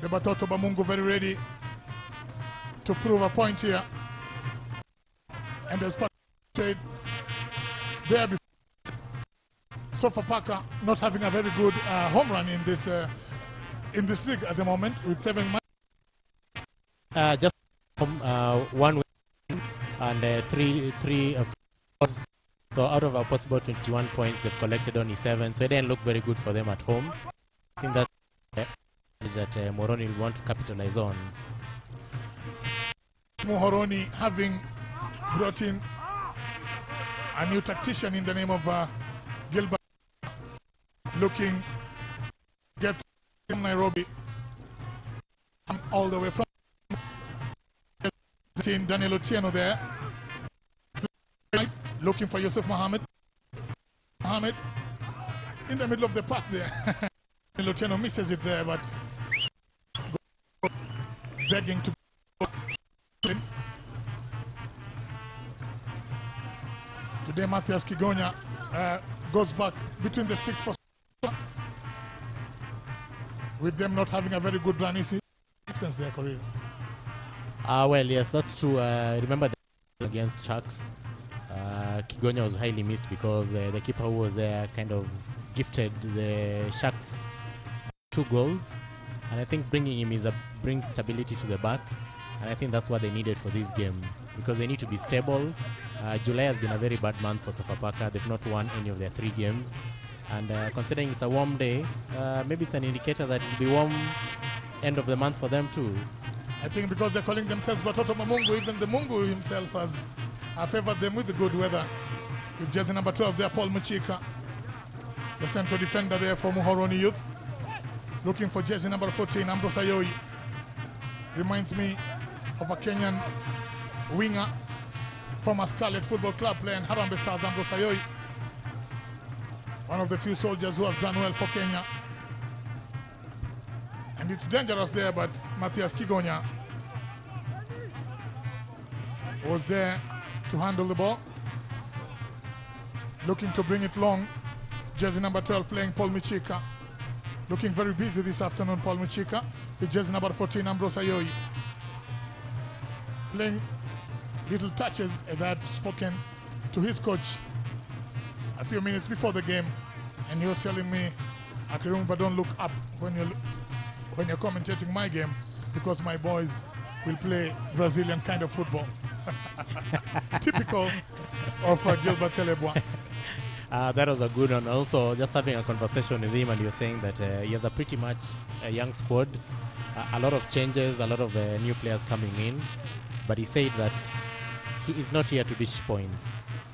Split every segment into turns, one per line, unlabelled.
The Batoto Bamungu very ready to prove a point here. And as part said, there before, Sofapaka not having a very good home run in this league at the moment with 7 matches.
Just one win and three so out of our possible 21 points, they've collected only 7. So it didn't look very good for them at home. I think that Muhoroni will want to capitalize on.
Muhoroni having brought in a new tactician in the name of Gilbert, looking to get from Nairobi all the way from Daniel Otieno there, looking for Yusuf Mohammed in the middle of the park there. Daniel Otieno misses it there, but begging to go. Today Matthias Kigonya goes back between the sticks for with them not having a very good run since their career.
Well, yes, that's true. Remember the against Sharks, Kigonya was highly missed because the keeper who was there kind of gifted the Sharks 2 goals, and I think bringing him brings stability to the back, and I think that's what they needed for this game because they need to be stable. July has been a very bad month for Sofapaka. They've not won any of their 3 games, and considering it's a warm day, maybe it's an indicator that it'll be warm end of the month for them too.
I think because they're calling themselves Batoto Mamungu, even the Mungu himself has favored them with the good weather. With jersey number 12 there, Paul Muchika, the central defender there for Muhoroni Youth. Looking for jersey number 14, Ambrose Ayoyi. Reminds me of a Kenyan winger, former Scarlet Football Club player in Harambee Stars, Ambrose Ayoyi. One of the few soldiers who have done well for Kenya. And it's dangerous there, but Matthias Kigonya was there to handle the ball. Looking to bring it long. Jersey number 12 playing Paul Muchika. Looking very busy this afternoon, Paul Muchika. With jersey number 14, Ambrose Ayoyi. Playing little touches, as I had spoken to his coach a few minutes before the game. And he was telling me, Akirumba, don't look up when you're commentating my game, because my boys will play Brazilian kind of football. Typical of Gilbert Celebwa.
That was a good one. Also, just having a conversation with him, and you're saying that he has a pretty much a young squad, a lot of changes, a lot of new players coming in, but he said that he is not here to dish points.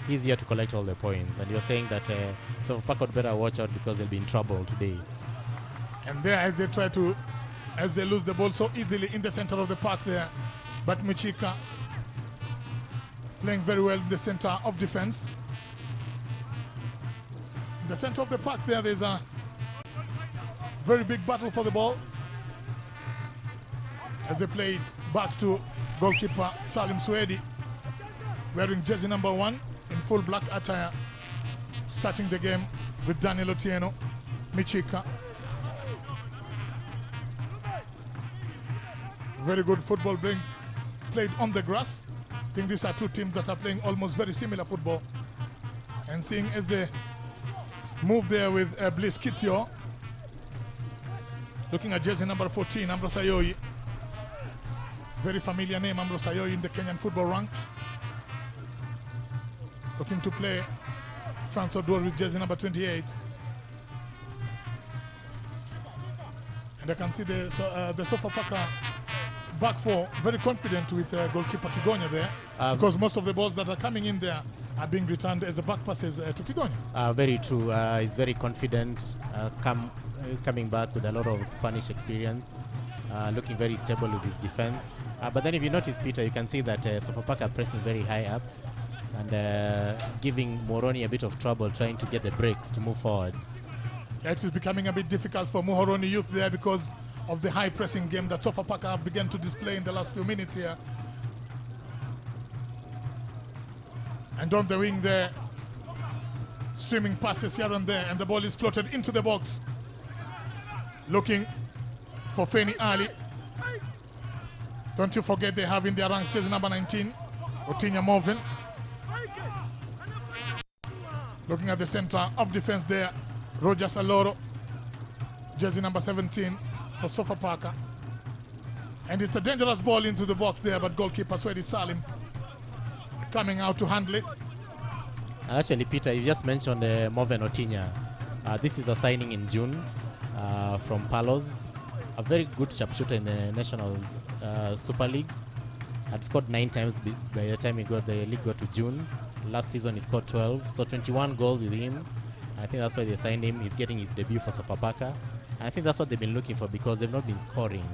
He's here to collect all the points. And you're saying that Sofapaka would better watch out because they'll be in trouble today.
And there, as they lose the ball so easily in the center of the park there, but Muchika playing very well in the center of defense. In the center of the park there's a very big battle for the ball as they play it back to goalkeeper Salim Swedi, wearing jersey number 1 in full black attire, starting the game with Daniel Otieno. Muchika. Very good football being played on the grass. I think these are 2 teams that are playing almost very similar football. And seeing as they move there with Bliss Kitio, looking at jersey number 14, Ambrose Ayoyi. Very familiar name, Ambrose Ayoyi, in the Kenyan football ranks. Looking to play France Odor with jersey number 28. And I can see the Sofapaka back 4 very confident with goalkeeper Kigonya there, because most of the balls that are coming in there are being returned as a back passes to Kigonya.
Very true. He's very confident, coming back with a lot of Spanish experience, looking very stable with his defense. But then if you notice, Peter, you can see that Sofapaka are pressing very high up and giving Muhoroni a bit of trouble trying to get the breaks to move forward.
Yeah, it is becoming a bit difficult for Muhoroni Youth there because of the high pressing game that Sofapaka have begun to display in the last few minutes here. And on the wing there, streaming passes here and there, and the ball is floated into the box. Looking for Feni Ali. Don't you forget they have in their ranks jersey number 19, Otinya Morven. Looking at the center of defense there, Roger Saloro, jersey number 17 for Sofapaka. And it's a dangerous ball into the box there, but goalkeeper Swedi Salim coming out to handle it.
Actually, Peter, you just mentioned Morven Otinya. This is a signing in June from Palos. A very good sharpshooter in the National Super League. Had scored 9 times by the time the league got to June. Last season he scored 12, so 21 goals with him. I think that's why they signed him. He's getting his debut for Sofapaka. And I think that's what they've been looking for, because they've not been scoring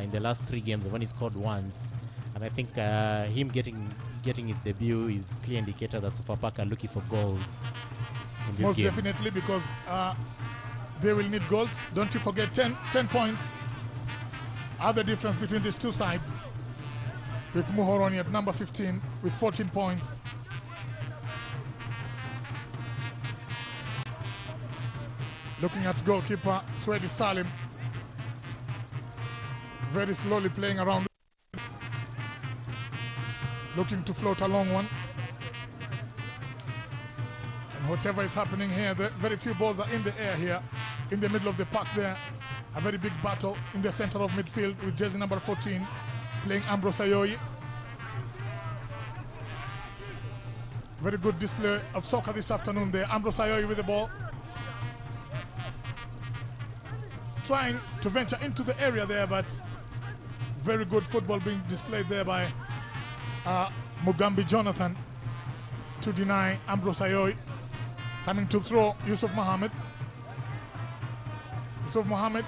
in the last 3 games. They've only scored once. And I think him getting his debut is a clear indicator that Sofapaka are looking for goals in this
Most
game.
definitely, because they will need goals. Don't you forget 10 points are the difference between these two sides, with Muhoroni at number 15 with 14 points. Looking at goalkeeper Swedi Salim, very slowly playing around, looking to float a long one. And whatever is happening here, very few balls are in the air here, in the middle of the park there. A very big battle in the center of midfield with jersey number 14 playing Ambrose Ayoyi. Very good display of soccer this afternoon there. Ambrose Ayoyi with the ball, trying to venture into the area there, but very good football being displayed there by Mugambi Jonathan to deny Ambrose Ayoyi. Coming to throw, Yusuf Mohammed. Yusuf Mohammed,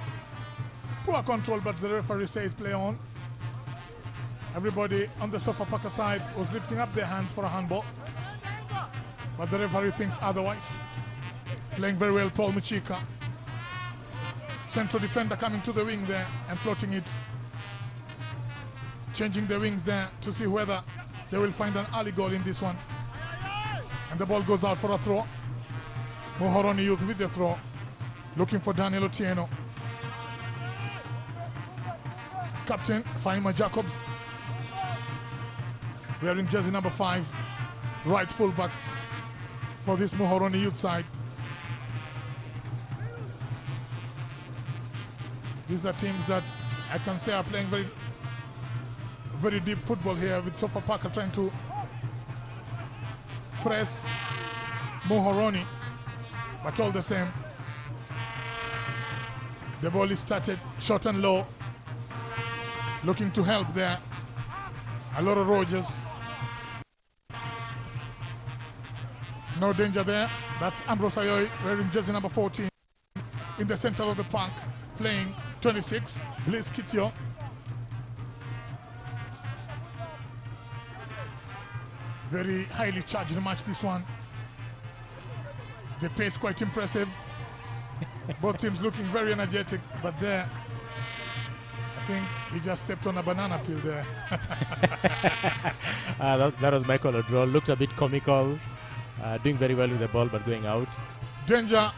poor control, but the referee says play on. Everybody on the Sofapaka side was lifting up their hands for a handball, but the referee thinks otherwise. Playing very well, Paul Muchika. Central defender coming to the wing there and floating it. Changing the wings there to see whether they will find an early goal in this one. And the ball goes out for a throw. Muhoroni Youth with the throw, looking for Daniel Otieno. Captain Faima Jacobs, wearing jersey number 5, right fullback for this Muhoroni Youth side. These are teams that I can say are playing very, very deep football here, with Sofapaka trying to press Muhoroni, but all the same, the ball is started short and low, looking to help there. Alora Rogers, no danger there. That's Ambrose Ayoyi wearing jersey number 14 in the center of the park, playing 26, Liz Kitio. Very highly charged match, this one. The pace quite impressive. Both teams looking very energetic, but there, I think he just stepped on a banana peel there.
That was Michael O'Droll. Looked a bit comical, doing very well with the ball, but going out.
Danger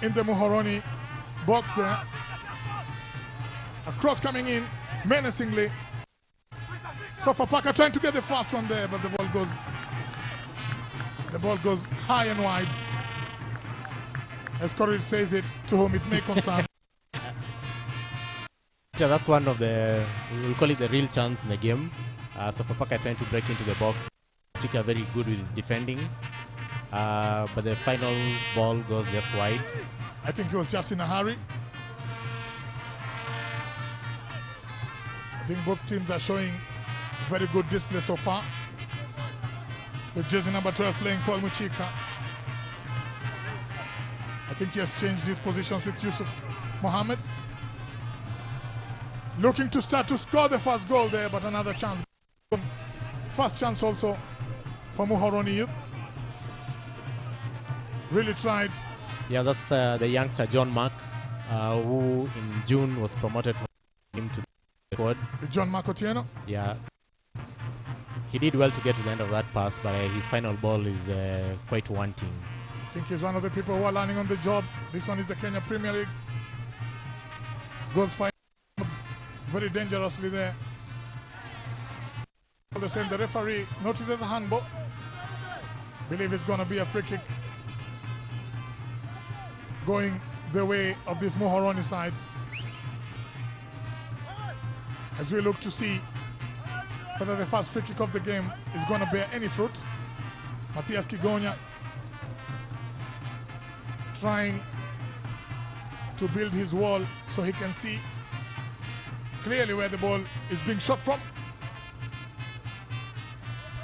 in the Muhoroni box there. A cross coming in menacingly. Sofapaka trying to get the first one there, but the ball goes high and wide. As Corid says it, to whom it may concern.
That's one of the, we'll call it the real chance in the game. Sofapaka trying to break into the box. Chika very good with his defending, but the final ball goes just wide.
I think he was just in a hurry. I think both teams are showing very good display so far. With jersey number 12 playing Paul Muchika. I think he has changed his positions with Yusuf Mohammed. Looking to start to score the first goal there, but another chance. First chance also for Muhoroni Youth. Really tried.
Yeah, that's the youngster John Mark, who in June was promoted from him to the squad.
John Mark Otieno.
Yeah. He did well to get to the end of that pass, but his final ball is quite wanting.
I think he's one of the people who are learning on the job. This one is the Kenya Premier League. Goes 5 very dangerously there. The same, the referee notices a handball. Believe it's going to be a free kick going the way of this Muhoroni side. As we look to see whether the first free kick of the game is going to bear any fruit. Matthias Kigonya trying to build his wall so he can see clearly where the ball is being shot from.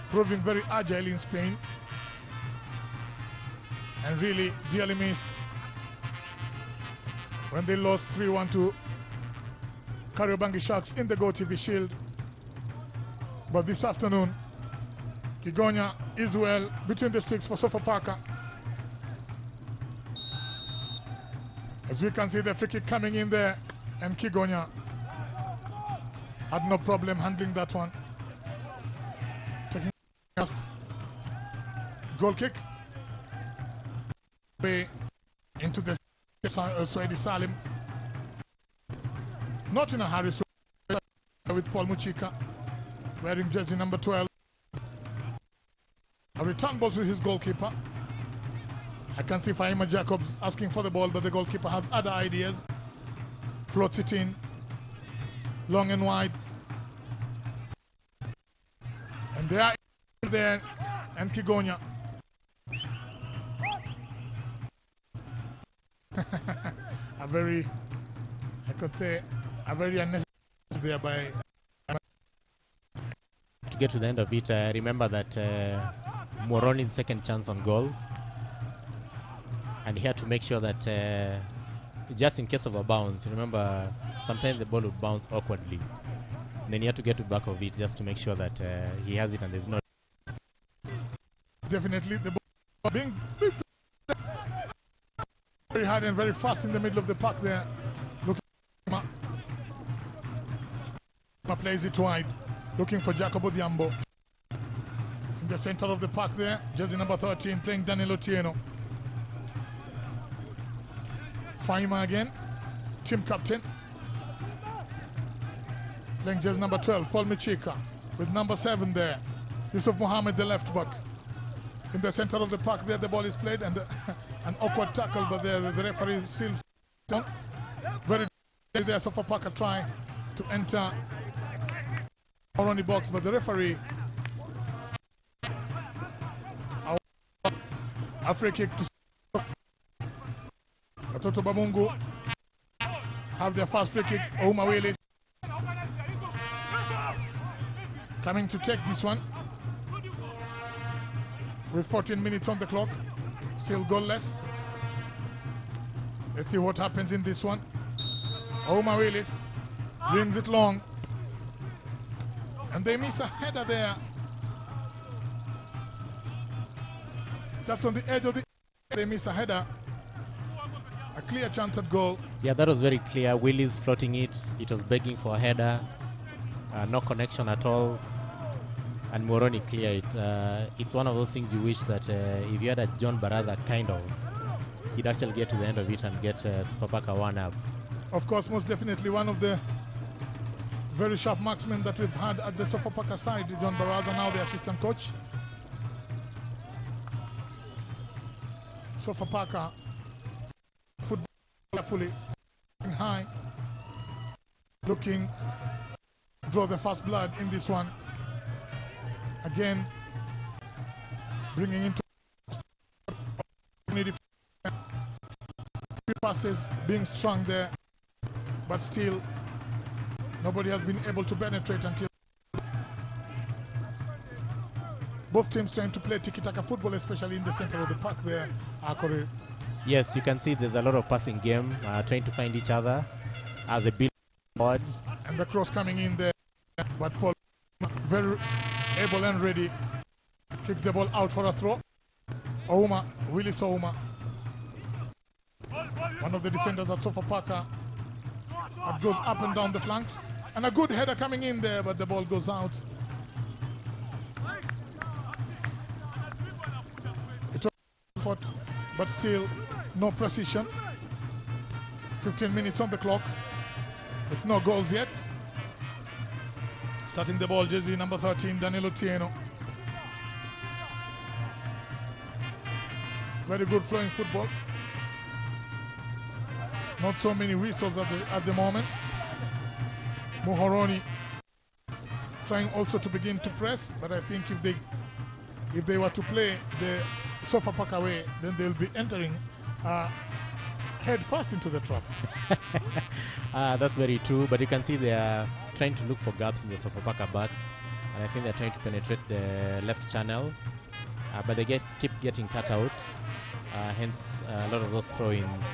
Proving very agile in Spain and really dearly missed when they lost 3-1 to Kariobangi Sharks in the GoTV Shield. But this afternoon, Kigonya is well between the sticks for Sofapaka. As we can see the free kick coming in there, and Kigonya had no problem handling that one. Taking first goal kick way into the Swedi Salim. Not in a hurry with Paul Muchika wearing jersey number 12. A return ball to his goalkeeper. I can see Fahima Jacobs asking for the ball, but the goalkeeper has other ideas. Floats it in, long and wide. And they are there, and Kigonya. A very, I could say, a very unnecessary there by.
To get to the end of it, remember that Muhoroni's second chance on goal, and he had to make sure that just in case of a bounce, remember sometimes the ball would bounce awkwardly, and then he had to get to the back of it just to make sure that he has it and there's no.
Definitely the ball being very hard and very fast in the middle of the park there. Looking, plays it wide, looking for Jacobo Diambo. In the center of the park there, jersey number 13 playing Danilo Tieno. Faima again, team captain. Playing jersey number 12, Paul Michika, with number 7 there. Yusuf Mohammed, the left back. In the center of the park there, the ball is played, and an awkward tackle, but there the referee still on. Very there, Sofapaka try to enter Muhoroni box, but the referee. A free kick to Toto Bamungu. Have their first free kick. Ouma Willis coming to take this one. With 14 minutes on the clock, still goalless. Let's see what happens in this one. Ouma Willis brings it long, and they miss a header there. Just on the edge of the, they miss a header. A clear chance at goal.
Yeah, that was very clear. Willis floating it. It was begging for a header. No connection at all. And Muhoroni clear it. It's one of those things you wish that if you had a John Baraza kind of, he'd actually get to the end of it and get Sofapaka one up.
Of course, most definitely one of the very sharp marksmen that we've had at the Sofapaka side, John Baraza, now the assistant coach. Sofapaka football carefully high, looking to draw the first blood in this one. Again, bringing into passes, being strong there, but still nobody has been able to penetrate until both teams trying to play tiki-taka football, especially in the center of the park there.
Yes, you can see there's a lot of passing game, trying to find each other as a build forward.
And the cross coming in there, but Paul very able and ready, kicks the ball out for a throw. Ouma, Willis Ouma, one of the defenders at Sofapaka, that goes up and down the flanks, and a good header coming in there, but the ball goes out. It was fought, but still no precision. 15 minutes on the clock with no goals yet. Starting the ball, jersey number 13, Danilo Tieno. Very good flowing football. Not so many whistles at the moment. Muhoroni trying also to begin to press, but I think if they were to play the Sofapaka way, then they'll be entering head first into the trap.
That's very true, but you can see they are trying to look for gaps in the Sofapaka back, and I think they're trying to penetrate the left channel, but they keep getting cut out, hence a lot of those throw-ins.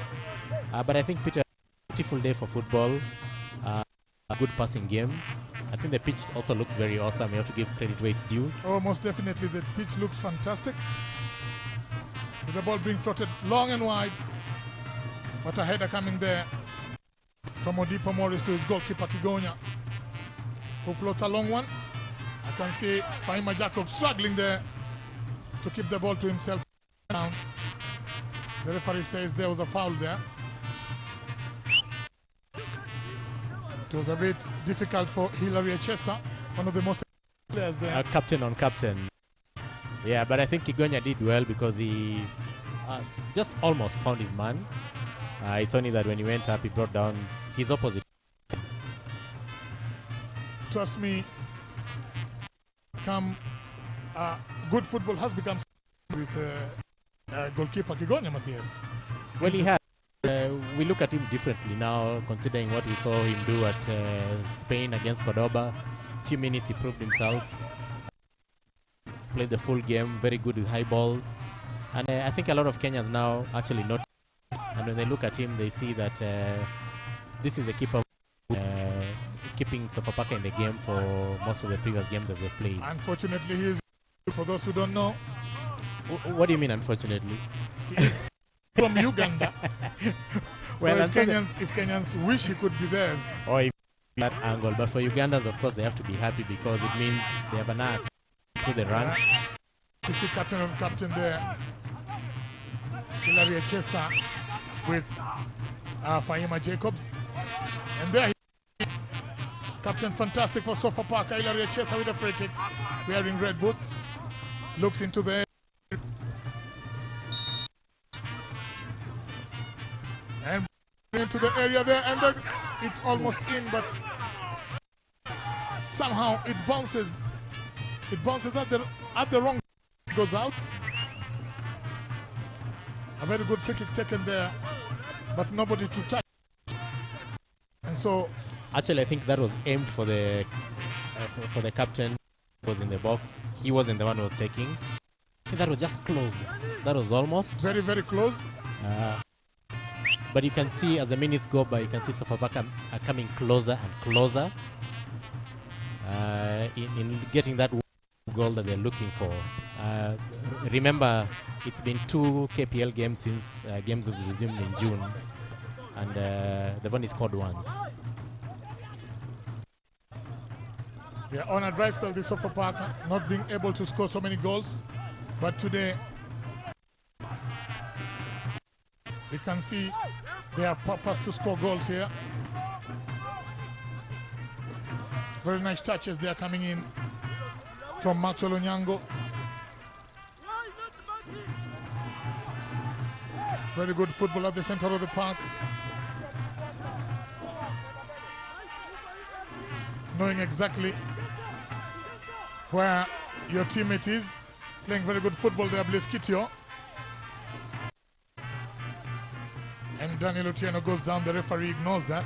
But I think Peter, beautiful day for football, a good passing game. I think the pitch also looks very awesome. You have to give credit where it's due.
Oh, most definitely, the pitch looks fantastic. With the ball being floated long and wide, but a header coming there from Odipo Morris to his goalkeeper Kigonya, who floats a long one. I can see Faima Jacob struggling there to keep the ball to himself. Down. The referee says there was a foul there. It was a bit difficult for Hilary Echesa, one of the most players there.
Captain on captain. Yeah, but I think Kigonya did well because he just almost found his man. It's only that when he went up, he brought down his opposite.
Trust me, good football has become with goalkeeper Kigonya, Matthias.
Well, he has. We look at him differently now, considering what we saw him do at Spain against Cordoba. A few minutes he proved himself. Played the full game, very good with high balls. And I think a lot of Kenyans now actually notice. And when they look at him, they see that this is a keeper keeping Sofapaka in the game for most of the previous games that they've played.
Unfortunately, he is, for those who don't know.
What do you mean, unfortunately?
He is from Uganda. Well, so if Kenyans wish he could be theirs.
Or if that angle. But for Ugandans, of course, they have to be happy because it means they have an act to the ranks.
You see captain of captain there. Hilary Echesa with Faima Jacobs. And there captain fantastic for Sofapaka, Hilary Echesa with a free kick, wearing red boots. Looks into the air. And into the area there, and then it's almost in, but somehow it bounces. It bounces at the wrong, goes out. A very good free kick taken there, but nobody to touch. And so,
actually, I think that was aimed for the captain. Who was in the box. He wasn't the one who was taking. I think that was just close. That was almost
very, very close.
But you can see as the minutes go by, you can see Sofapaka are coming closer and closer in getting that goal that they're looking for. Remember, it's been 2 KPL games since games have resumed in June, and they've only scored once.
They're on a dry spell, this Sofapaka, not being able to score so many goals, but today we can see they have purpose to score goals here. Very nice touches they are coming in from Maxwell Onyango. Very good football at the center of the park. Knowing exactly where your teammate is. Playing very good football there, Bleskitio. And Daniel Otieno goes down, the referee ignores that.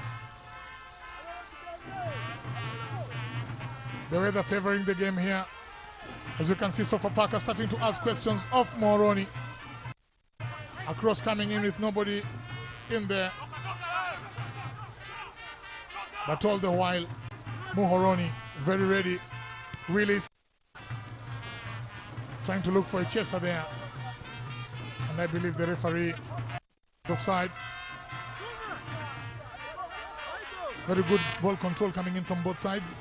The weather favoring the game here. As you can see, Sofapaka starting to ask questions of Muhoroni. A cross coming in with nobody in there. But all the while, Muhoroni very ready. Willis trying to look for a chaser there. And I believe the referee is offside. Very good ball control coming in from both sides.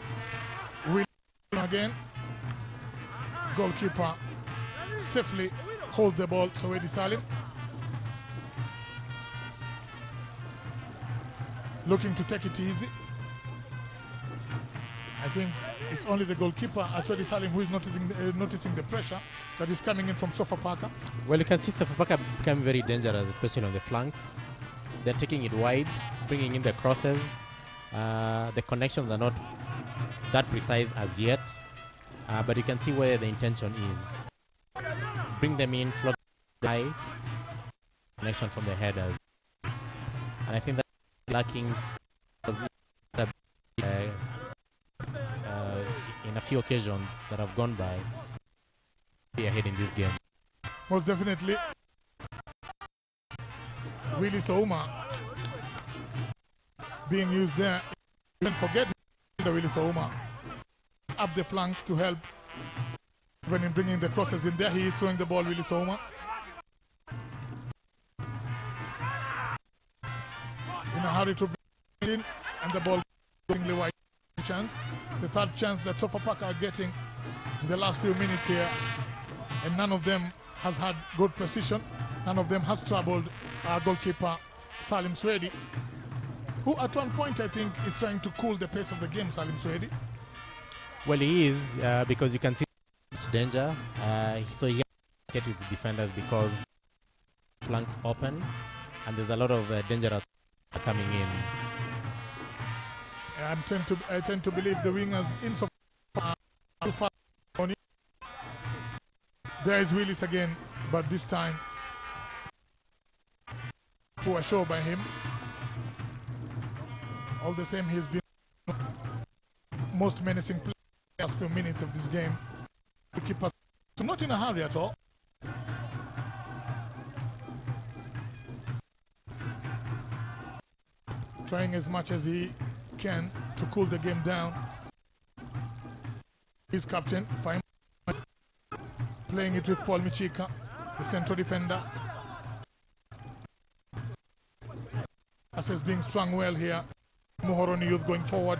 Willis again. Goalkeeper safely holds the ball, so Eddie Salim. Looking to take it easy. I think it's only the goalkeeper, Aswedi Salim, who is noticing the pressure that is coming in from Sofapaka.
Well, you can see Sofapaka become very dangerous, especially on the flanks. They're taking it wide, bringing in the crosses. The connections are not that precise as yet, but you can see where the intention is. Bring them in, float high, connection from the headers. And I think that's lacking in a few occasions that have gone by. Be ahead in this game.
Most definitely. Willie Souma being used there. Don't forget the Willie Souma up the flanks to help when in bringing the crosses in there. He is throwing the ball, Willie Souma. In a hurry to bring it in, and the ball going wide. Chance, the third chance that Sofapaka are getting in the last few minutes here, and none of them has had good precision. None of them has troubled our goalkeeper Salim Swedi, who at one point I think is trying to cool the pace of the game. Salim Swedi.
Well, he is because you can see much danger, so he can get his defenders because flanks open, and there's a lot of dangerous coming in.
I tend to believe the wingers in so far too far. There is Willis again, but this time poor show by him. All the same, he's been most menacing player the last few minutes of this game. To keep us not in a hurry at all. Trying as much as he can to cool the game down. His captain, fine, playing it with Paul Michika, the central defender. As being strung well here. Muhoroni youth going forward.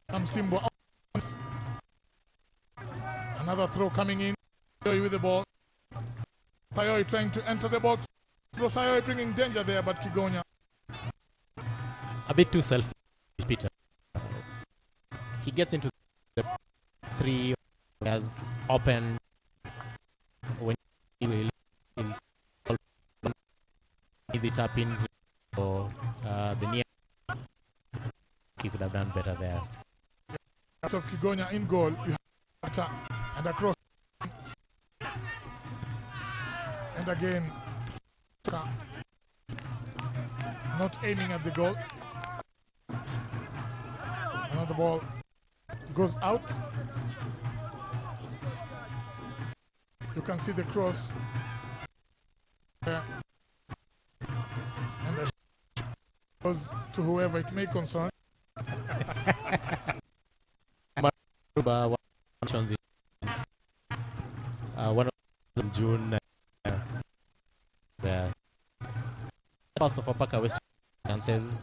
Simbo. Another throw coming in. With the ball. Tayoi trying to enter the box. Sayoi bringing danger there, but Kigonya.
A bit too selfish, Peter. He gets into the 3 as open when he will easy tap in or the near. He could have done better there.
As of Kigonya in goal, you have and across. And again, not aiming at the goal. Another ball goes out. You can see the cross there. And the goes to whoever it may concern.
One of June. The pass of Sofapaka West chances,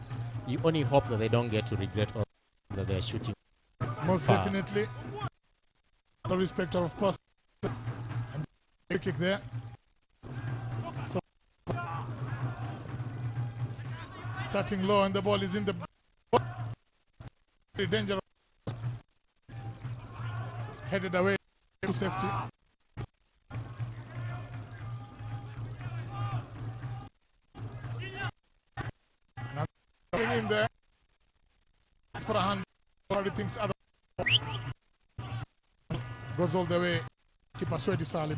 you only hope that they don't get to regret all that they're shooting.
Most far. Definitely. The respect of pass and the kick there. So starting low and the ball is in the very dangerous. Headed away to safety. In there for a hand, already thinks other goes all the way. Keep Aswedi Salim.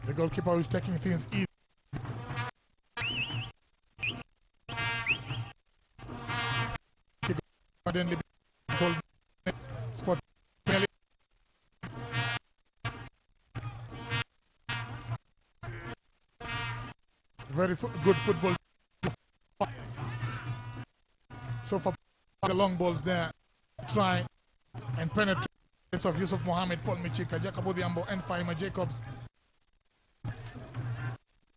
The goalkeeper is taking things easy. Spot very good football. So for the long balls there, try and penetrate of Yusuf Mohammed, Paul Michika, Jacob Odhiambo, and Faima Jacobs.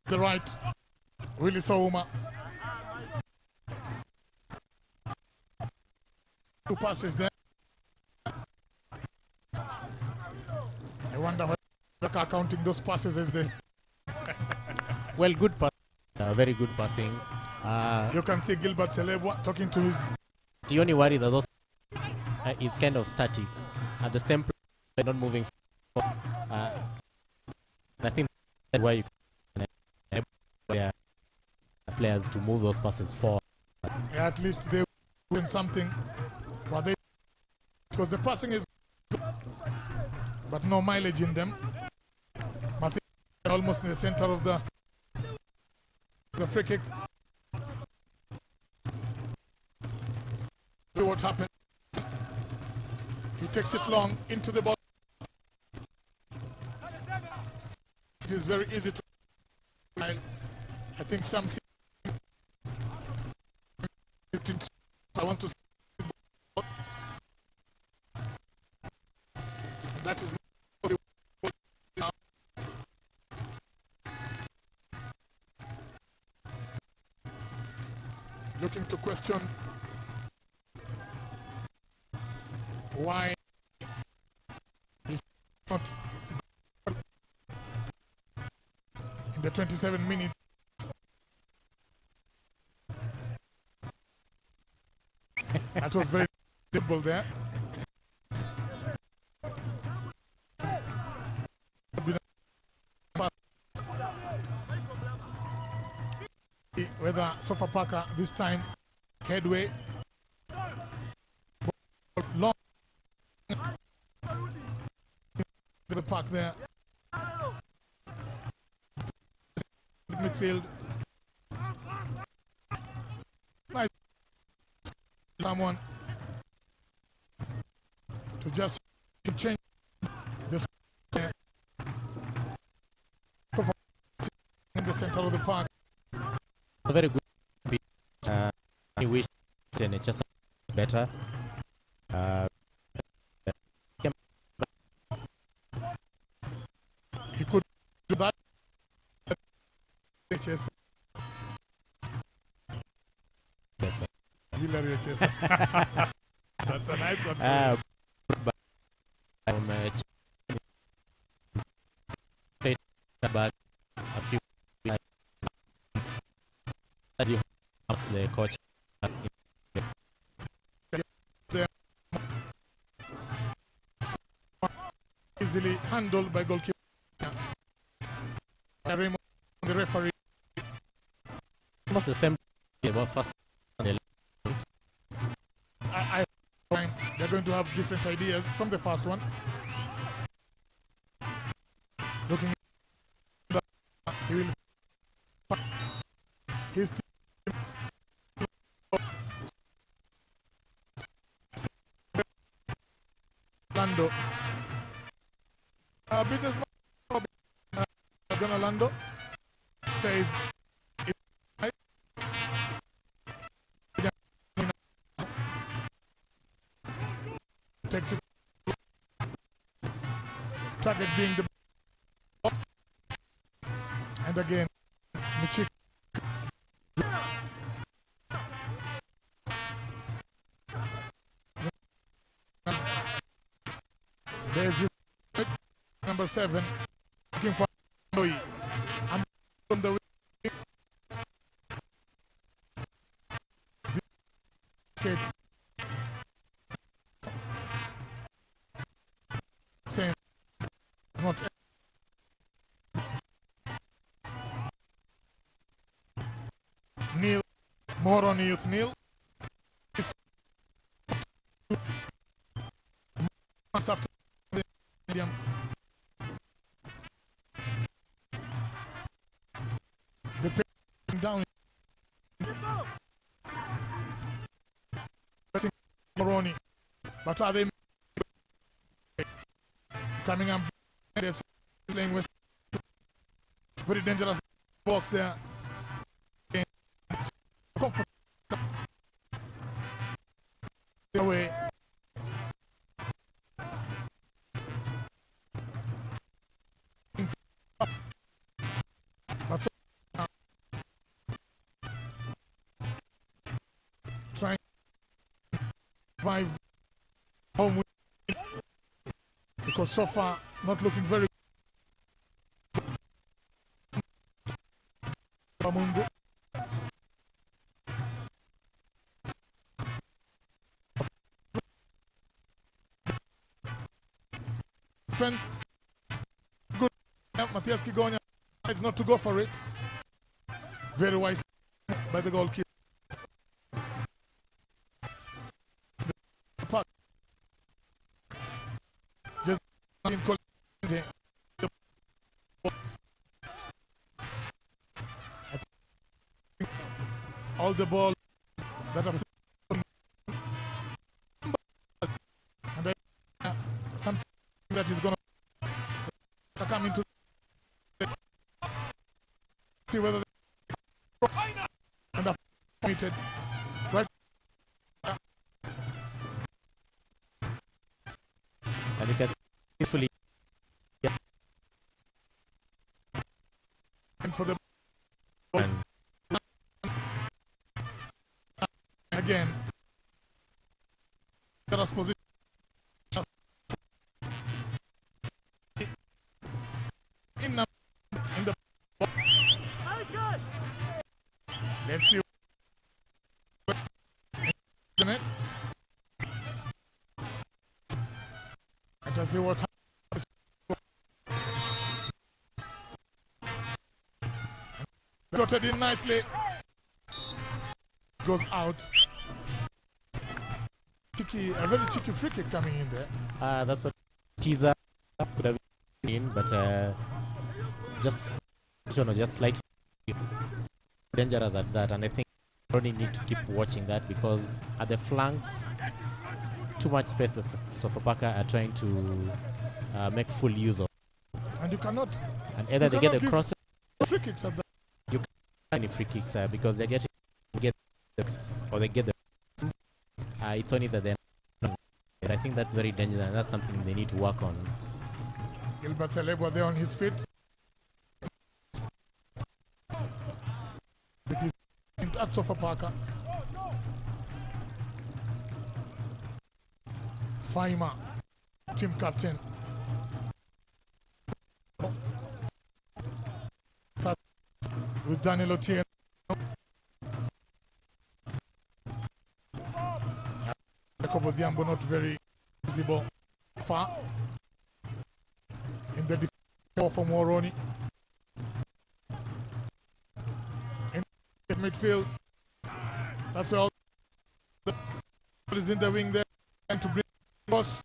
The right, Willie Souma. Two passes there. I wonder why they are counting those passes as they.
Well, good pass. Very good passing.
You can see Gilbert Celebwa talking to his.
The only worry that those is kind of static. At the same place, not moving forward. I think that's why you can enable players to move those passes forward.
Yeah, at least they win something. But they, because the passing is good, but no mileage in them. I think they're almost in the center of the free kick. See what happens. He takes it long into the ball. It is very easy to. I think some. I want to. That is. Looking to question why he's not in the 27 minutes. That was very simple there. Whether Sofapaka this time headway long to the park there. Midfield. Nice. Someone to just change the in the center of the park.
A very good pitch. I wish NHS better.
He could do that. HS.
Yes, sir.
Hillary HS. That's a nice one.
Back a few as you ask the coach.
Easily handled by goalkeeper. The referee.
Almost the same about first on the left.
I they're going to have different ideas from the first one. Looking at he will his Lando. Business John Orlando says takes it, target being the ball, and again Michik there's number 7 looking for and from the skates same not Neil Muhoroni youth Neil after the stadium. The passing down Muhoroni, but are they coming up playing with very dangerous box there? Away. But trying 5 home win, because so far not looking very Mungu. Spence, good. Matthias Kigonya decides not to go for it. Very wise by the goalkeeper. Just in all the ball that are and something that is going to come into see whether and committed right,
and you can peacefully
and for the again there is position in the let's see the net. Let us see what happens. Slotted in nicely. Goes out. Cheeky, a very cheeky free kick coming in there.
That's what teaser could have been, but just slightly dangerous at that, and I think we only need to keep watching that, because at the flanks, too much space that Sofapaka are trying to make full use of.
And you cannot.
And either they get the cross.
Free kicks at that.
You can't get any free kicks because they get or they get the. It's only that they're. And I think that's very dangerous, and that's something they need to work on.
Gilbert Celebwa there on his feet. With his at Sofapaka. Faima, team captain. With Daniel Otieno. Jacob Odhiambo not very visible far. In the defense for Muhoroni. In the midfield. That's all. The ball is in the wing there. And to bring across.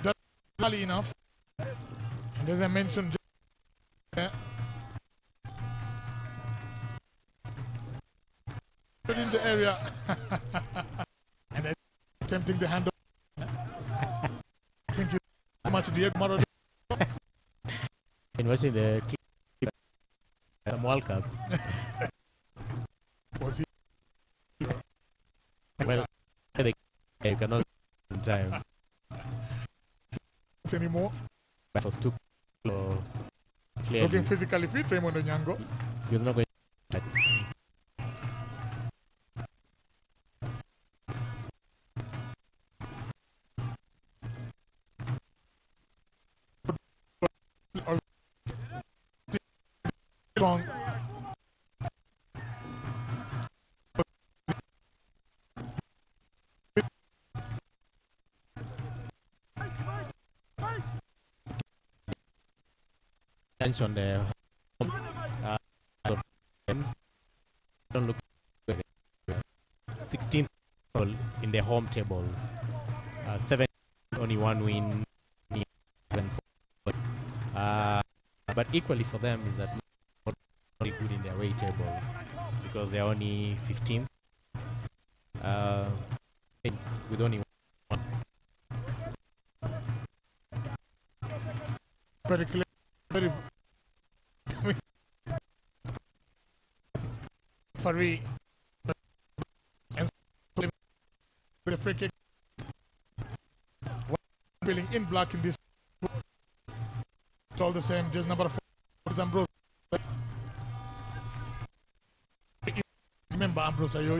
That's early enough. And as I mentioned, in the area. And attempting the handoff. I think it's much Diego Maradona.
In watching the World Cup.
Was he?
Well, you cannot in time.
Anymore.
That was too clearly.
Looking physically fit, Raymond Onyango.
He was not going to
long.
on the don't look 16th in the home table, 7 only 1 win, 7 but equally for them is that not very good in their away table because they're only 15th with only 1.
Very clear, very Fari and the free kick feeling in black in this. It's all the same, just number 4 is Ambrose. Remember Ambrose Ayo.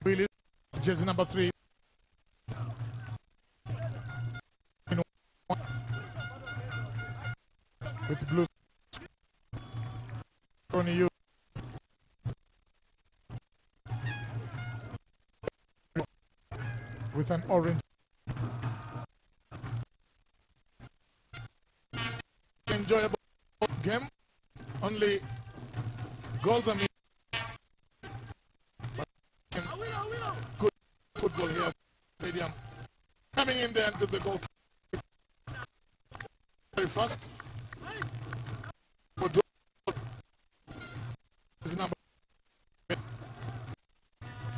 Willis, jersey number 3. With blue. Muhoroni with an orange. Enjoyable game. Only goals are made. Good football here. Stadium. Coming in there into the goal. Very fast.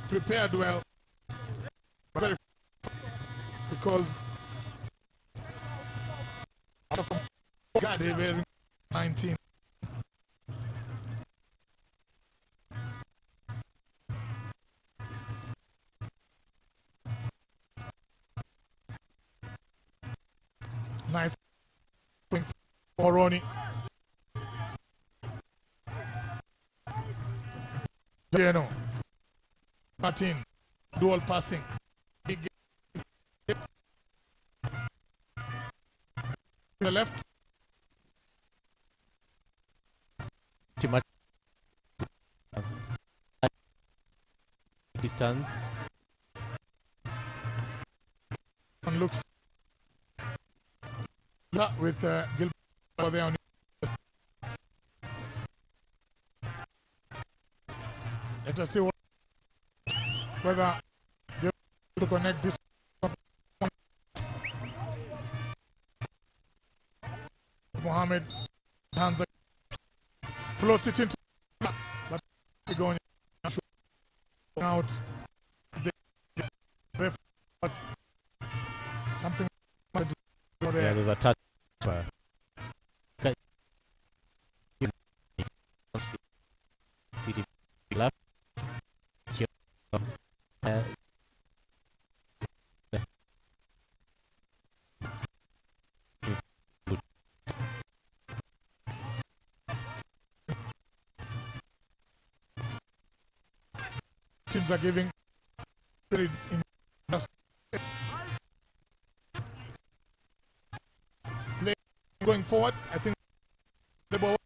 Prepared well. Very because God, they were 19. Nice for Muhoroni. Geno. Martin. Dual passing. Big to the left.
Too much distance.
And looks with Gilbert over there on. Let us see whether they to connect this. Mohammed hands floats it into, but going out. The ref was something there.
Yeah, there's a touch. City left.
Teams are giving in play going forward. I think the ball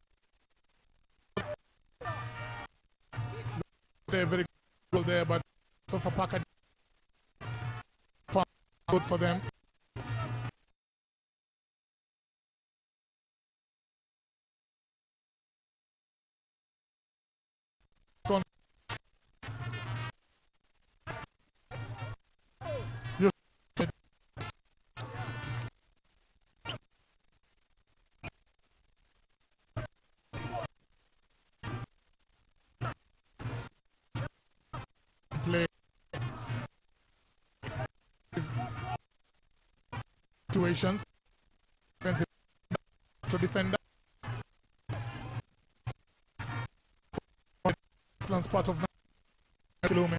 they're very good there, but Sofapaka good for them. Play situations to defender. Part of Kilometer.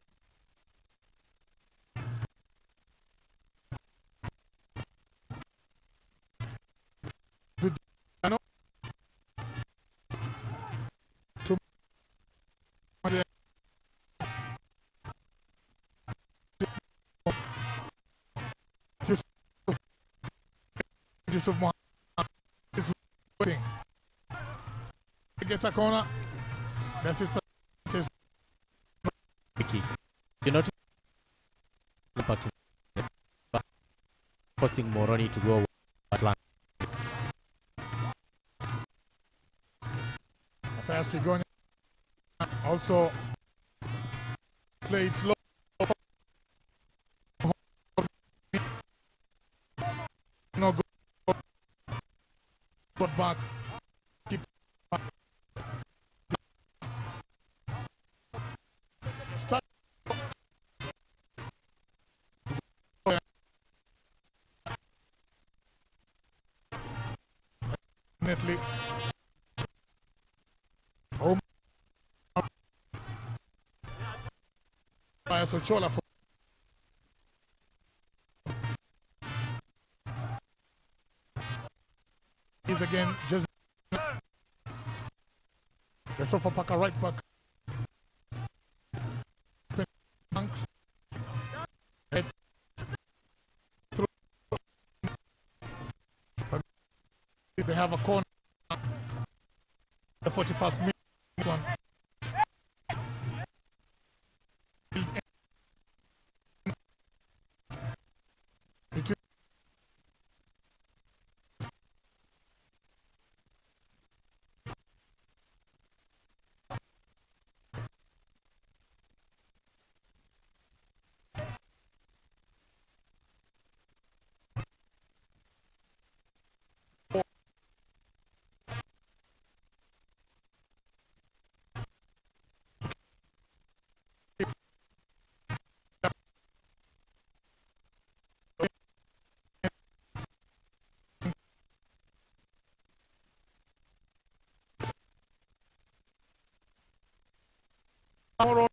Of is waiting. Gets a corner. The assistant is
Vicky. You're not forcing Muhoroni to go flank.
Matthias Kigonya also played slow. No good. Got back. Keep back. Start. Definitely. Home. By Sochola for is again just the Sofapaka right back. Thanks. They have a corner. The 41st minute one. Between Muhoroni.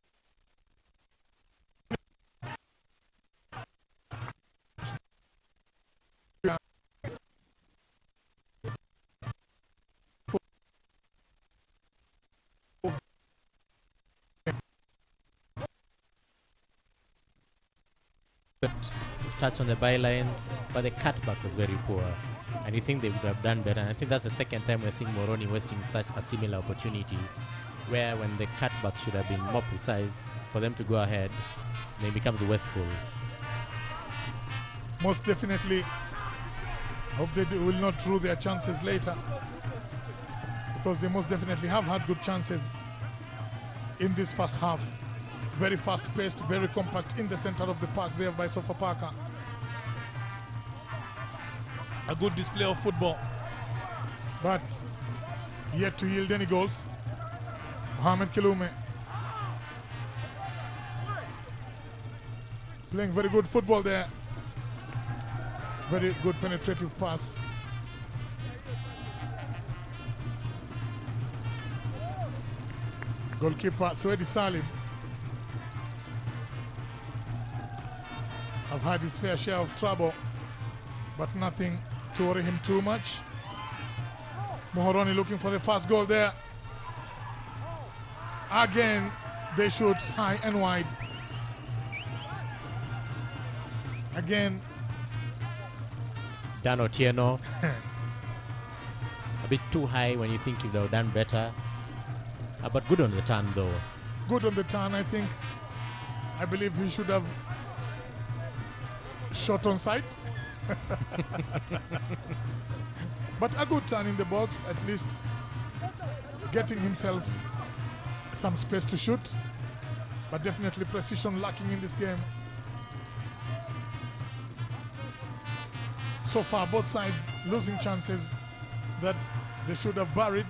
Touch on the byline, but the cutback was very poor. And you think they would have done better. And I think that's the second time we're seeing Muhoroni wasting such a similar opportunity, where when the cutback should have been more precise for them to go ahead, then it becomes wasteful.
Most definitely. Hope they will not rue their chances later, because they most definitely have had good chances in this first half. Very fast-paced, very compact in the center of the park there by Sofapaka. A good display of football, but yet to yield any goals. Mohamed Kilume playing very good football there. Very good penetrative pass. Goalkeeper Swedi Salim have had his fair share of trouble, but nothing to worry him too much. Muhoroni looking for the first goal there. Again, they shoot high and wide. Again,
Dan Otieno, a bit too high when you think you would have done better. But good on the turn though.
Good on the turn, I think. I believe he should have shot on sight. But a good turn in the box, at least getting himself some space to shoot. But definitely precision lacking in this game. So far, both sides losing chances that they should have buried.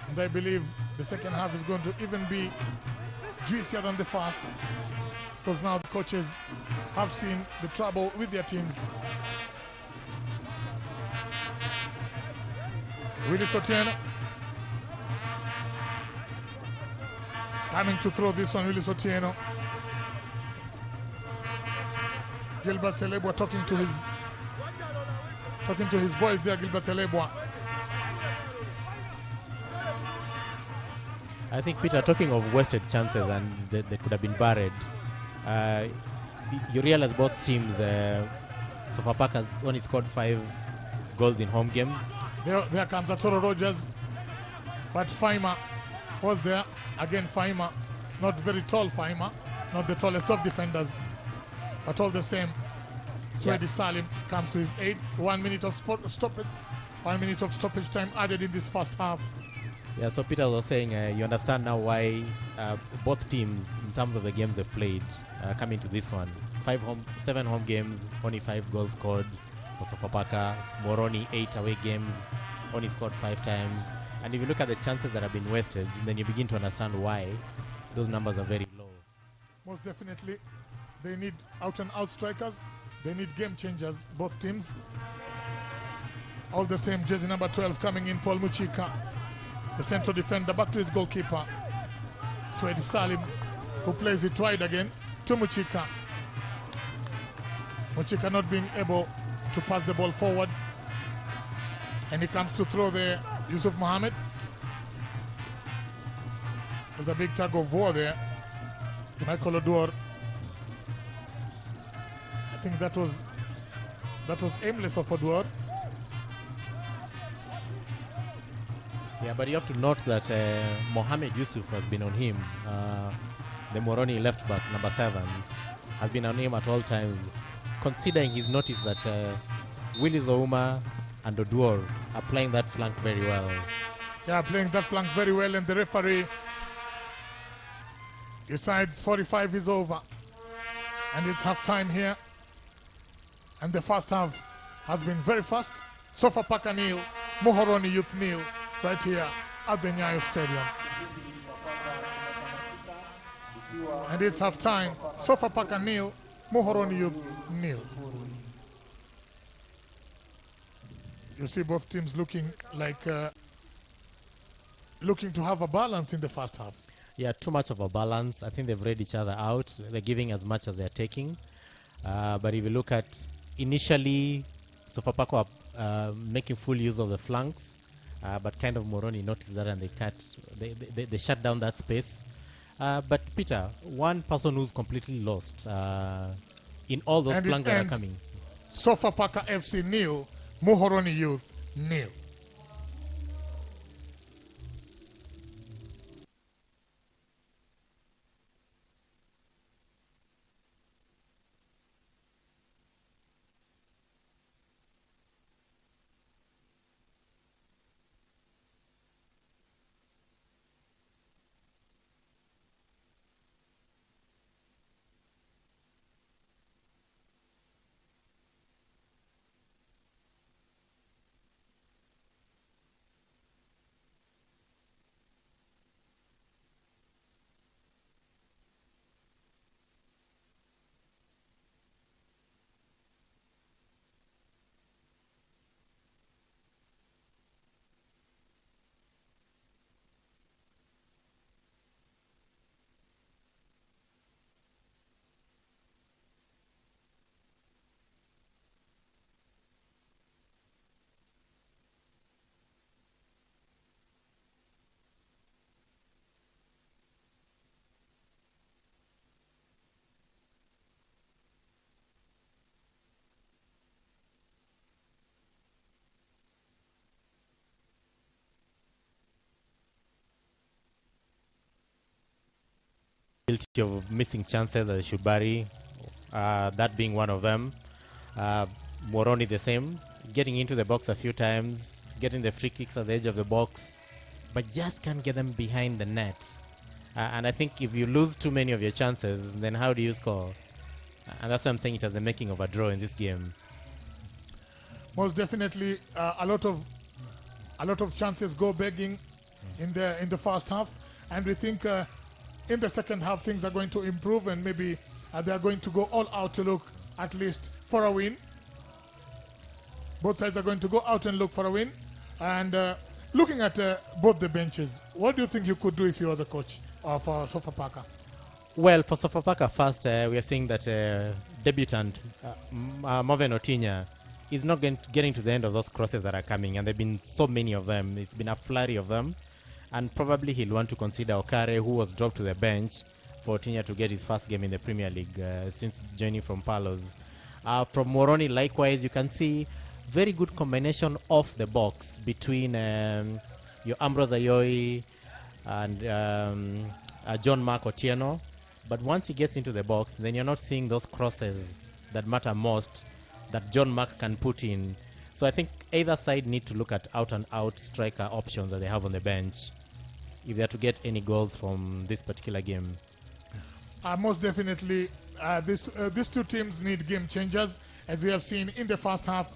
And I believe the second half is going to even be juicier than the first, because now the coaches have seen the trouble with their teams. Willis Otieno coming to throw this one. Willis Otieno. Gilbert Selebwa talking to his boys there. Gilbert Selebwa.
I think, Peter, talking of wasted chances and that could have been buried, you realize both teams, Sofapaka's only scored 5 goals in home games.
There comes Atoro Rogers, but Faima was there. Again, Faima, not very tall Faima, not the tallest of defenders, but all the same. Swedi Salim comes to his aid. 1 minute of stoppage, 5 minutes of stoppage time added in this first half.
Yeah, so Peter was saying you understand now why both teams, in terms of the games they've played, come into this one. 7 home games, only 5 goals scored for Sofapaka. Muhoroni 8 away games, only scored 5 times. And if you look at the chances that have been wasted, then you begin to understand why those numbers are very low.
Most definitely, they need out-and-out strikers. They need game changers, both teams. All the same, jersey number 12 coming in, Paul Muchika. The central defender back to his goalkeeper, Swedi Salim, who plays it wide again to Muchika. Muchika not being able to pass the ball forward. And he comes to throw there, Yusuf Mohammed. There's a big tug of war there. Michael Odor. I think that was aimless of Odor.
Yeah, but you have to note that Mohamed Yusuf has been on him. The Muhoroni left back, number 7, has been on him at all times, considering he's noticed that Willie Zouma and Oduor are playing that flank very well.
Yeah, playing that flank very well, and the referee decides 45 is over. And it's half time here. And the first half has been very fast. Sofapaka nil, Muhoroni Youth nil, right here at the Nyayo Stadium. And it's half time. Sofapaka nil, Muhoroni Youth nil. You see both teams looking like looking to have a balance in the first half.
Yeah, too much of a balance. I think they've read each other out. They're giving as much as they're taking. But if you look at initially, Sofapaka are making full use of the flanks, but kind of Muhoroni noticed that and they shut down that space. But Peter, one person who's completely lost in all those
And
flanks
it
that are
ends
coming.
Sofapaka FC nil, Muhoroni Youth nil.
Guilty of missing chances that they should bury, that being one of them. Muhoroni the same, getting into the box a few times, getting the free kicks at the edge of the box, but just can't get them behind the net. And I think if you lose too many of your chances, then how do you score? And that's why I'm saying it has the making of a draw in this game.
Most definitely, a lot of chances go begging in the first half, and we think in the second half things are going to improve, and maybe they are going to go all out to look at least for a win. Both sides are going to go out and look for a win. And looking at both the benches, what do you think you could do if you were the coach of Sofapaka?
Well, for Sofapaka first, we are seeing that debutant Marvin Otinya is not getting to the end of those crosses that are coming, and there have been so many of them. It's been a flurry of them, and probably he'll want to consider Okare, who was dropped to the bench, for Otinya to get his first game in the Premier League since joining from Palos. From Muhoroni, likewise, you can see very good combination off the box between your Ambrose Ayoy and John Mark Otieno. But once he gets into the box, then you're not seeing those crosses that matter most that John Mark can put in. So I think either side need to look at out-and-out striker options that they have on the bench if they're to get any goals from this particular game.
Most definitely, these two teams need game changers, as we have seen in the first half.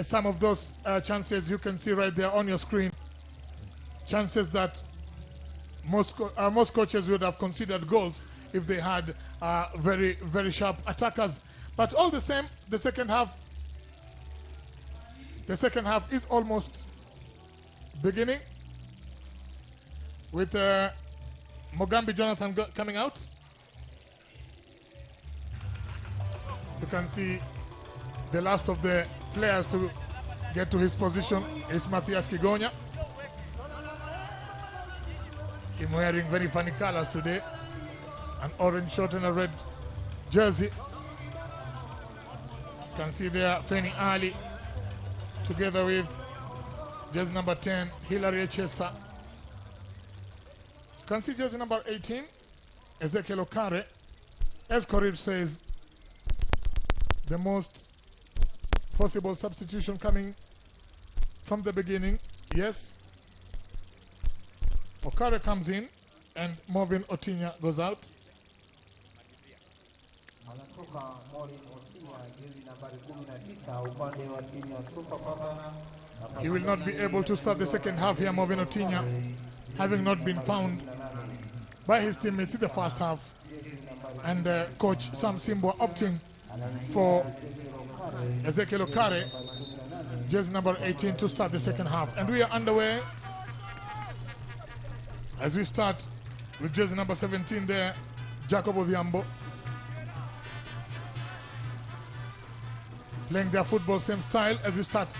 Some of those chances you can see right there on your screen, chances that most coaches would have considered goals if they had very, very sharp attackers. But all the same, the second half is almost beginning with Mogambi Jonathan coming out. You can see the last of the players to get to his position is Matthias Kigonya. Him wearing very funny colors today, an orange shirt and a red jersey. You can see there Feni Ali together with Jersey number 10, Hilary Echesa. You can see jersey number 18, Ezekiel Okare. As Courage says, the most possible substitution coming from the beginning. Yes. Okare comes in and Marvin Otinya goes out. He will not be able to start the second half here, Marvin Otinya, having not been found by his teammates in the first half. And coach Sam Simbo opting for Ezekiel Okare, jersey number 18, to start the second half. And we are underway as we start with jersey number 17 there, Jacob Odhiambo. Playing their football same style as we start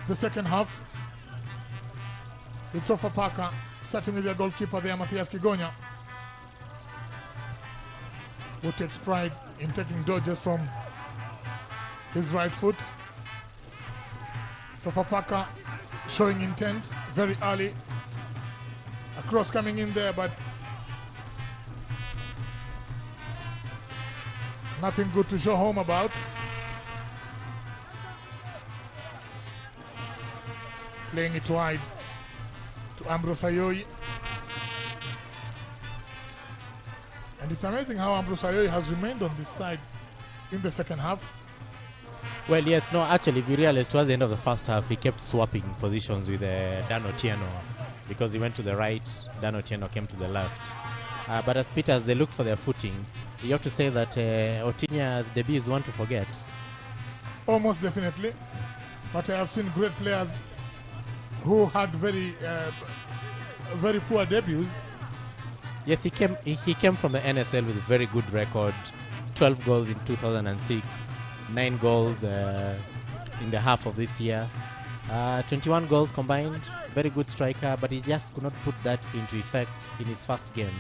the second half. With Sofapaka starting with their goalkeeper there, Matthias Kigonya, who takes pride in taking dodges from his right foot. Sofapaka showing intent very early. A cross coming in there, but nothing good to show home about. Playing it wide to Ambrose Ayoyi. And it's amazing how Ambrose Ayoyi has remained on this side in the second half.
Well, yes, no, actually, if you realize towards the end of the first half, he kept swapping positions with Dan Otieno, because he went to the right, Dan Otieno came to the left. But as Peters, they look for their footing. You have to say that Otinya's debut is one to forget.
Almost definitely. But I have seen great players who had very poor debuts.
Yes, he came from the NSL with a very good record. 12 goals in 2006, 9 goals in the half of this year, 21 goals combined. Very good striker, but he just could not put that into effect in his first game.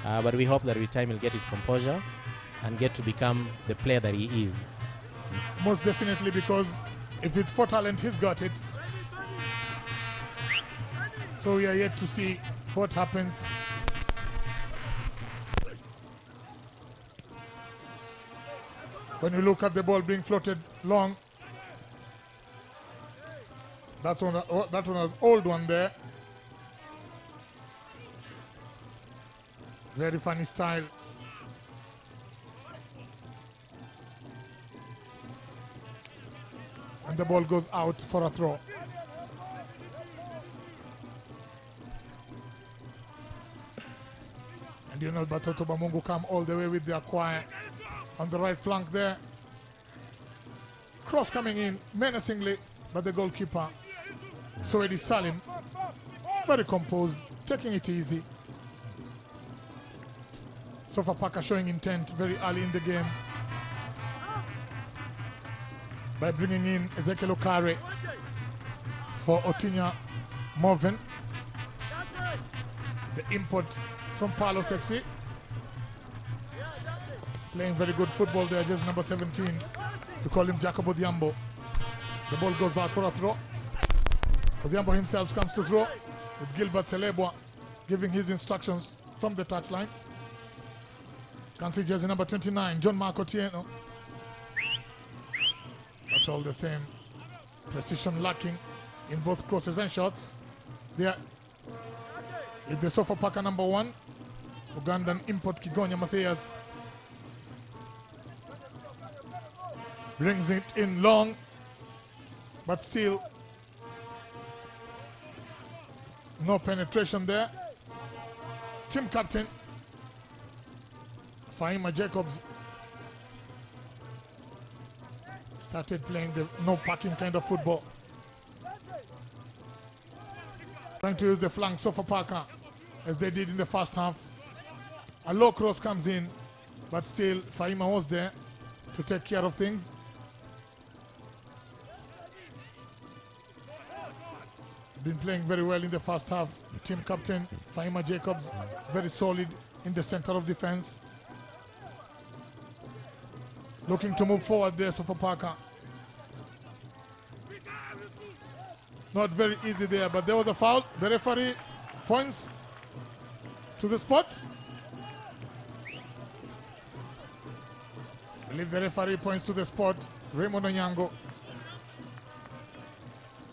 But we hope that with time he'll get his composure and get to become the player that he is.
Most definitely, because if it's for talent, he's got it. So we are yet to see what happens. When you look at the ball being floated long, that's one, that one was old one there. Very funny style. And the ball goes out for a throw. And you know, Batoto Bamungu come all the way with the acquire on the right flank there. Cross coming in menacingly, but the goalkeeper, Soedi Salim, very composed, taking it easy. Sofapaka showing intent very early in the game by bringing in Ezekiel Okare for Otinya Morven, the import from Palos FC. Playing very good football there, just number 17. You call him Jacob Odhiambo. The ball goes out for a throw. Odhiambo himself comes to throw with Gilbert Selebwa giving his instructions from the touchline. Can see jersey number 29, John Marco Tieno. But all the same, precision lacking in both crosses and shots. There is the Sofapaka number 1, Ugandan import Kigonya Matthias. Brings it in long, but still no penetration there. Team captain Faima Jacobs started playing the no packing kind of football. Trying to use the flank Sofapaka as they did in the first half. A low cross comes in, but still Faima was there to take care of things. Been playing very well in the first half. Team captain Faima Jacobs, very solid in the center of defense. Looking to move forward there, Sofapaka. Not very easy there, but there was a foul. The referee points to the spot. I believe the referee points to the spot. Raymond Onyango.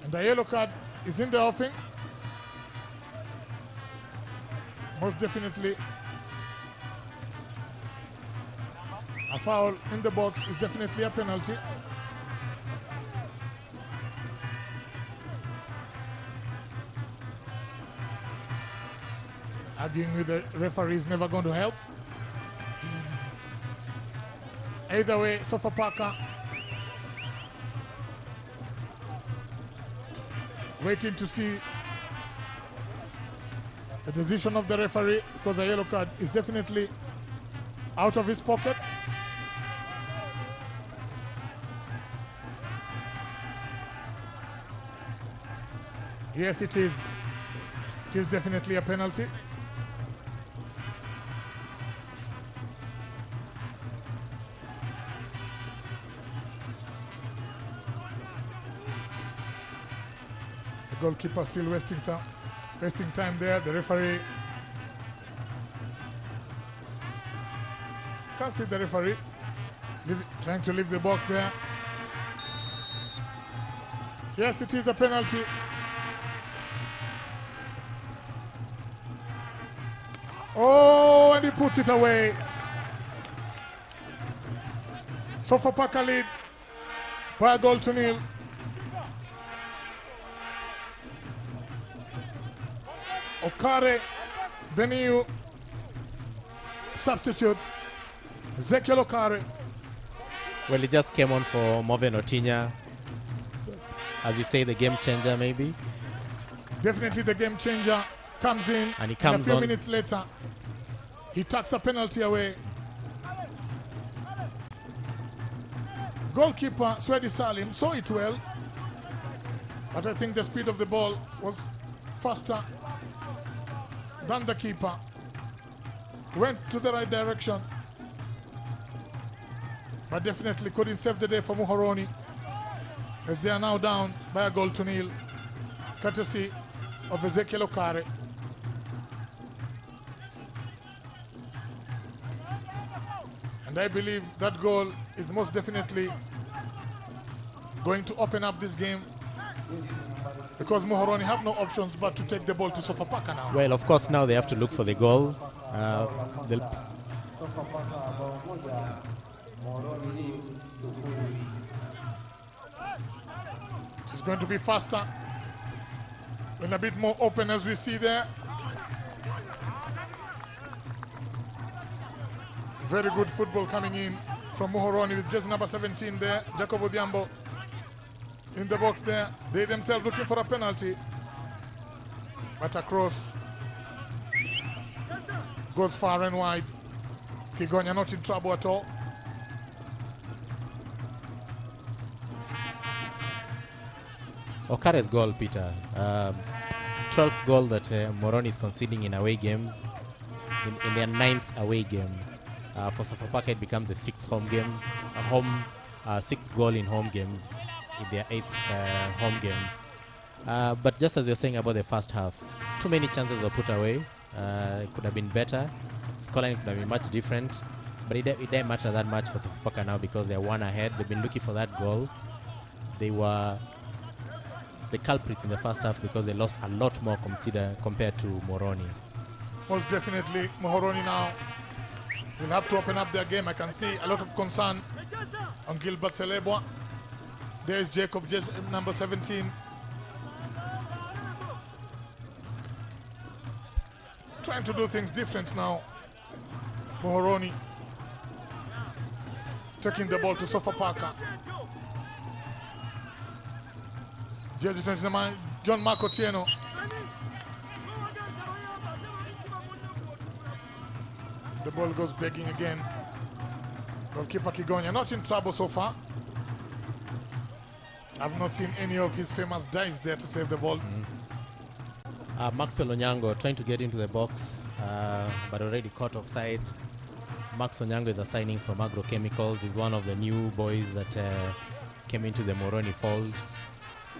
And the yellow card is in the offing. Most definitely a foul in the box is definitely a penalty. Arguing with the referee is never going to help. Either way, Sofapaka waiting to see the decision of the referee, because a yellow card is definitely out of his pocket. Yes, it is. It is definitely a penalty. The goalkeeper still wasting time there. The referee can't see the referee trying to leave the box there. Yes, it is a penalty. Oh, and he puts it away. Sofapaka lead by a goal to nil. Okare, the new substitute, Ezekiel Okare.
Well, he just came on for Moven Otinya. As you say, the game changer maybe.
Definitely the game changer comes in,
and he comes
a few
on.
Minutes later, he tucks a penalty away. Goalkeeper Swedi Salim saw it well, but I think the speed of the ball was faster than the keeper. Went to the right direction, but definitely couldn't save the day for Muhoroni, as they are now down by a goal to nil, courtesy of Ezekiel Okare. And I believe that goal is most definitely going to open up this game, because Muhoroni have no options but to take the ball to Sofapaka now.
Well, of course, now they have to look for the goal.
It's going to be faster and a bit more open, as we see there. Very good football coming in from Muhoroni with jersey number 17 there, Jacob Odhiambo in the box there. They themselves looking for a penalty, but a cross goes far and wide. Kigonya not in trouble at all.
Okare's goal, Peter. 12th goal that Muhoroni is conceding in away games. In their 9th away game. For Sofapaka, it becomes a 6th home game. A 6th goal in home games in their 8th home game. But just as you're saying about the first half, too many chances were put away. It could have been better. Scoreline could have been much different. But it didn't matter that much for Sofapaka now, because they're one ahead. They've been looking for that goal. They were the culprits in the first half because they lost a lot more compared to Muhoroni.
Most definitely, Muhoroni now will have to open up their game. I can see a lot of concern on Gilbert Selebwa. There's Jacob, number 17. Trying to do things different now. Muhoroni taking the ball to Sofapaka. Jersey 29, John Marco Tieno. The ball goes begging again. Goalkeeper Kigonya not in trouble so far. I've not seen any of his famous dives there to save the ball.
Maxwell Onyango trying to get into the box, but already caught offside. Max Onyango is a signing from Agrochemicals. He's one of the new boys that came into the Muhoroni fold.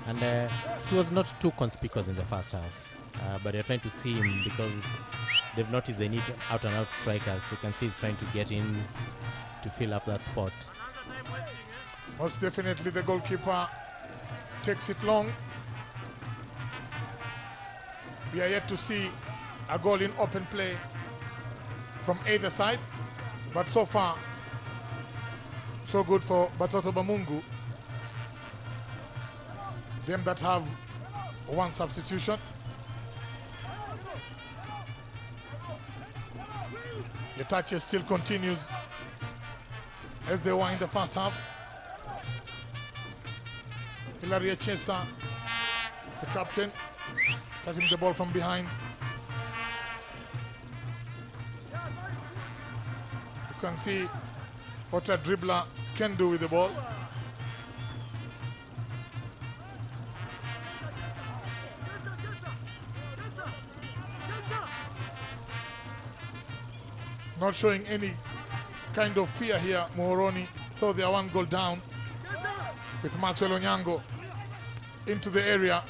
And he was not too conspicuous in the first half. But they're trying to see him because they've noticed they need out-and-out strikers. You can see he's trying to get in to fill up that spot.
Most definitely the goalkeeper takes it long. We are yet to see a goal in open play from either side, but so far so good for Batoto Bamungu. Them that have one substitution. The touches still continues as they were in the first half. Hilaria Chesa, the captain, starting the ball from behind. You can see what a dribbler can do with the ball. Not showing any kind of fear here, Muhoroni, though they are 1 goal down, with Maxwell Onyango into the area.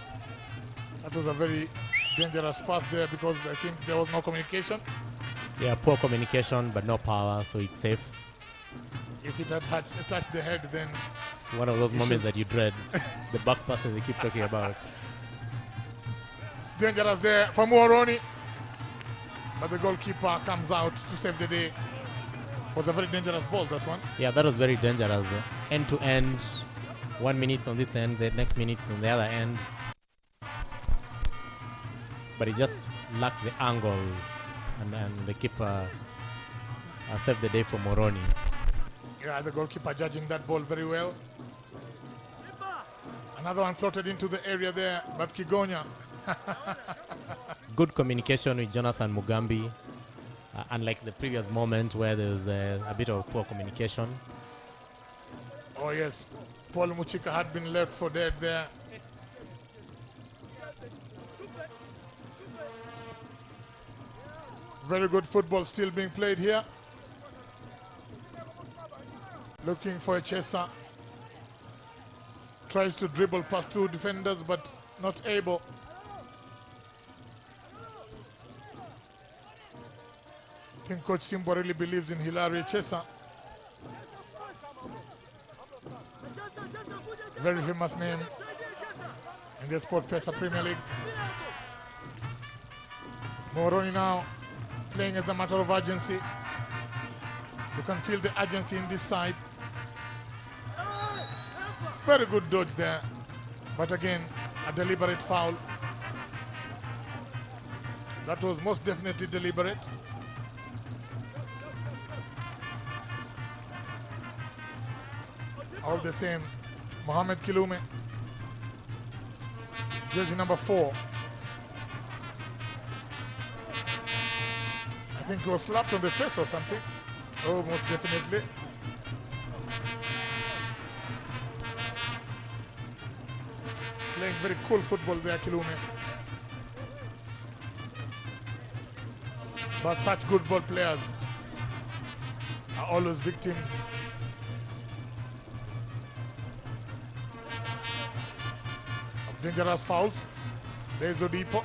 That was a very dangerous pass there because I think there was no communication.
Yeah, poor communication, but no power, so it's safe.
If it had touched the head, then
it's one of those moments that you dread. The back passes they keep talking about.
It's dangerous there for Muhoroni, but the goalkeeper comes out to save the day. Was a very dangerous ball, that one.
Yeah, that was very dangerous. End to end, 1 minute on this end, the next minute on the other end. But he just lacked the angle, and then the keeper saved the day for Muhoroni.
Yeah, the goalkeeper judging that ball very well. Another one floated into the area there, but Kigonya.
Good communication with Jonathan Mugambi, unlike the previous moment where there's a bit of poor communication.
Oh yes, Paul Muchika had been left for dead there. Very good football still being played here. Looking for a chaser. Tries to dribble past 2 defenders, but not able. I think Coach Simbo really believes in Hilario Chesa. Very famous name in the Sport Pesa Premier League. Muhoroni now playing as a matter of urgency. You can feel the urgency in this side. Very good dodge there, but again, a deliberate foul. That was most definitely deliberate. All the same, Mohamed Kilume, jersey number 4. I think he was slapped on the face or something. Oh, most definitely. Playing very cool football there, Kilume. But such good ball players are always victims of dangerous fouls. There's Odipo.